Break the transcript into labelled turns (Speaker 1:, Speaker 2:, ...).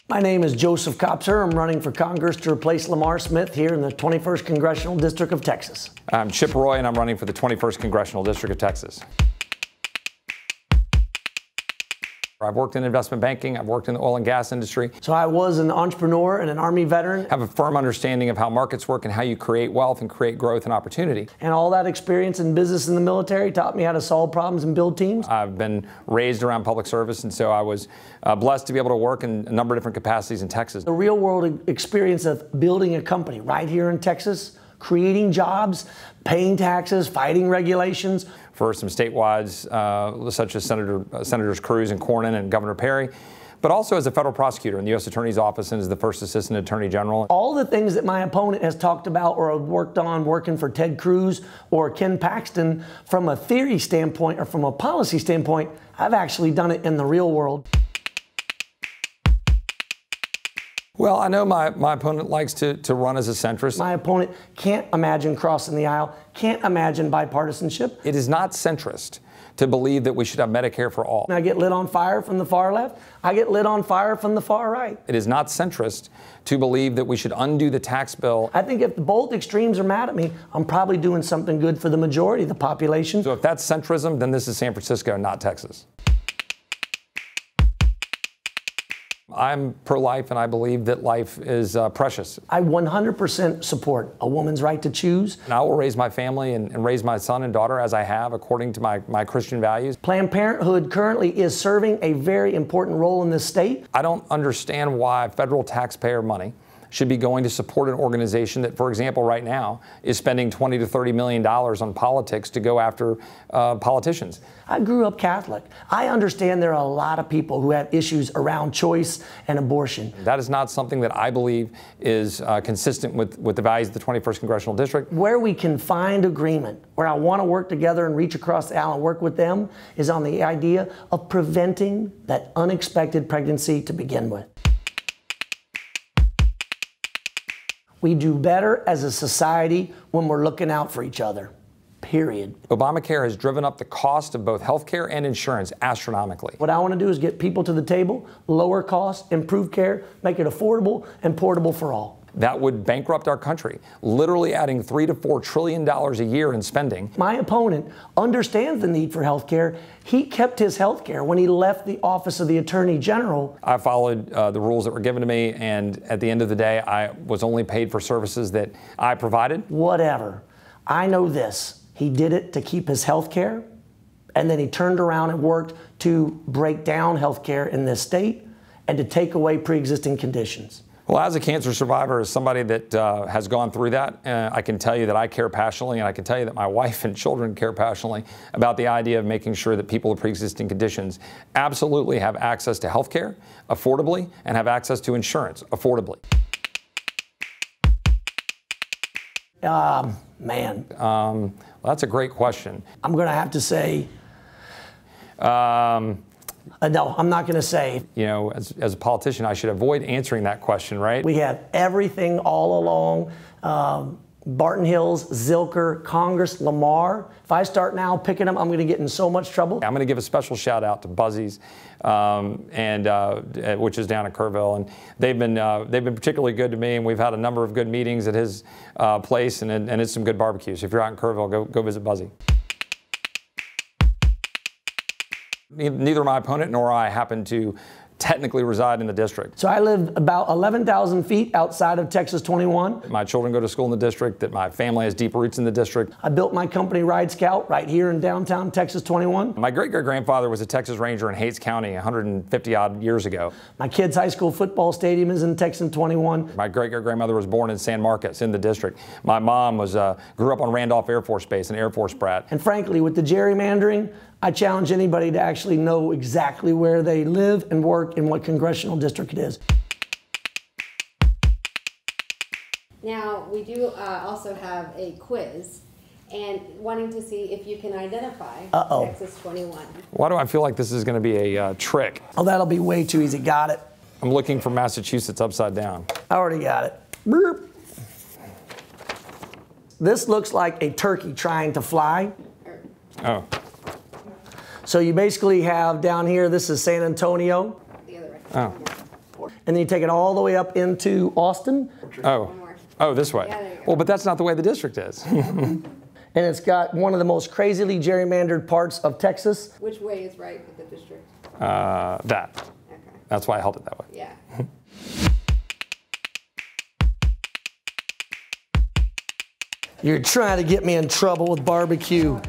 Speaker 1: My name is Joseph Kopser. I'm running for Congress to replace Lamar Smith here in the 21st Congressional District of Texas.
Speaker 2: I'm Chip Roy, and I'm running for the 21st Congressional District of Texas. I've worked in investment banking. I've worked in the oil and gas industry.
Speaker 1: So I was an entrepreneur and an Army veteran.
Speaker 2: I have a firm understanding of how markets work and how you create wealth and create growth and opportunity.
Speaker 1: And all that experience in business and the military taught me how to solve problems and build teams.
Speaker 2: I've been raised around public service, and so I was blessed to be able to work in a number of different capacities in Texas.
Speaker 1: The real world experience of building a company right here in Texas, creating jobs, paying taxes, fighting regulations. For some statewides, such as Senators Cruz and Cornyn and Governor Perry, but also as a federal prosecutor in the U.S. Attorney's Office and as the first Assistant Attorney General. All the things that my opponent has talked about or worked on working for Ted Cruz or Ken Paxton, from a theory standpoint or from a policy standpoint, I've actually done it in the real world.
Speaker 2: Well, I know my opponent likes to run as a centrist.
Speaker 1: My opponent can't imagine crossing the aisle, can't imagine bipartisanship.
Speaker 2: It is not centrist to believe that we should have Medicare for all.
Speaker 1: I get lit on fire from the far left. I get lit on fire from the far right.
Speaker 2: It is not centrist to believe that we should undo the tax bill.
Speaker 1: I think if both extremes are mad at me, I'm probably doing something good for the majority of the population.
Speaker 2: So if that's centrism, then this is San Francisco, not Texas. I'm pro-life, and I believe that life is precious.
Speaker 1: I 100% support a woman's right to choose.
Speaker 2: And I will raise my family and raise my son and daughter as I have, according to my Christian values.
Speaker 1: Planned Parenthood currently is serving a very important role in this state.
Speaker 2: I don't understand why federal taxpayer money should be going to support an organization that, for example, right now is spending $20 to $30 million on politics to go after politicians.
Speaker 1: I grew up Catholic. I understand there are a lot of people who have issues around choice and abortion.
Speaker 2: That is not something that I believe is consistent with the values of the 21st Congressional District.
Speaker 1: Where we can find agreement, where I want to work together and reach across the aisle and work with them, is on the idea of preventing that unexpected pregnancy to begin with. We do better as a society when we're looking out for each other, period.
Speaker 2: Obamacare has driven up the cost of both health care and insurance astronomically.
Speaker 1: What I want to do is get people to the table, lower costs, improve care, make it affordable and portable for all.
Speaker 2: That would bankrupt our country, literally adding $3 to $4 trillion a year in spending.
Speaker 1: My opponent understands the need for health care. He kept his health care when he left the office of the Attorney General.
Speaker 2: I followed the rules that were given to me, and at the end of the day, I was only paid for services that I provided.
Speaker 1: Whatever. I know this. He did it to keep his health care, and then he turned around and worked to break down health care in this state and to take away pre-existing conditions.
Speaker 2: Well, as a cancer survivor, as somebody that has gone through that, I can tell you that I care passionately, and I can tell you that my wife and children care passionately about the idea of making sure that people with pre-existing conditions absolutely have access to health care affordably and have access to insurance affordably.
Speaker 1: Man.
Speaker 2: Well, that's a great question.
Speaker 1: I'm going to have to say... no, I'm not going to say.
Speaker 2: You know, as a politician, I should avoid answering that question, right?
Speaker 1: We have everything all along. Barton Hills, Zilker, Congress, Lamar. If I start now picking them, I'm going to get in so much trouble.
Speaker 2: I'm going to give a special shout out to Buzzy's, which is down in Kerrville, and they've been particularly good to me, and we've had a number of good meetings at his place, and it's some good barbecues. If you're out in Kerrville, go visit Buzzy. Neither my opponent nor I happen to technically reside in the district.
Speaker 1: So I live about 11,000 feet outside of Texas 21.
Speaker 2: My children go to school in the district, that my family has deep roots in the district.
Speaker 1: I built my company Ride Scout right here in downtown Texas 21.
Speaker 2: My great-great-grandfather was a Texas Ranger in Hays County 150-odd years ago.
Speaker 1: My kid's high school football stadium is in Texas 21.
Speaker 2: My great-great-grandmother was born in San Marcos in the district. My mom grew up on Randolph Air Force Base, an Air Force brat.
Speaker 1: And frankly, with the gerrymandering, I challenge anybody to actually know exactly where they live and work and what congressional district it is.
Speaker 3: Now, we do also have a quiz, and wanting to see if you can identify Texas 21.
Speaker 2: Why do I feel like this is going to be a trick?
Speaker 1: Oh, that'll be way too easy. Got it.
Speaker 2: I'm looking for Massachusetts upside down.
Speaker 1: I already got it. Burp. This looks like a turkey trying to fly.
Speaker 2: Oh.
Speaker 1: So you basically have down here, this is San Antonio.
Speaker 3: The other way.
Speaker 2: Oh.
Speaker 1: and then you take it all the way up into Austin.
Speaker 2: Oh, this way.
Speaker 3: Yeah, there you go.
Speaker 2: Well, but that's not the way the district is.
Speaker 1: And it's got one of the most crazily gerrymandered parts of Texas.
Speaker 3: Which way is right with the district?
Speaker 2: That.
Speaker 3: Okay.
Speaker 2: That's why I held it that way.
Speaker 3: Yeah.
Speaker 1: You're trying to get me in trouble with barbecue.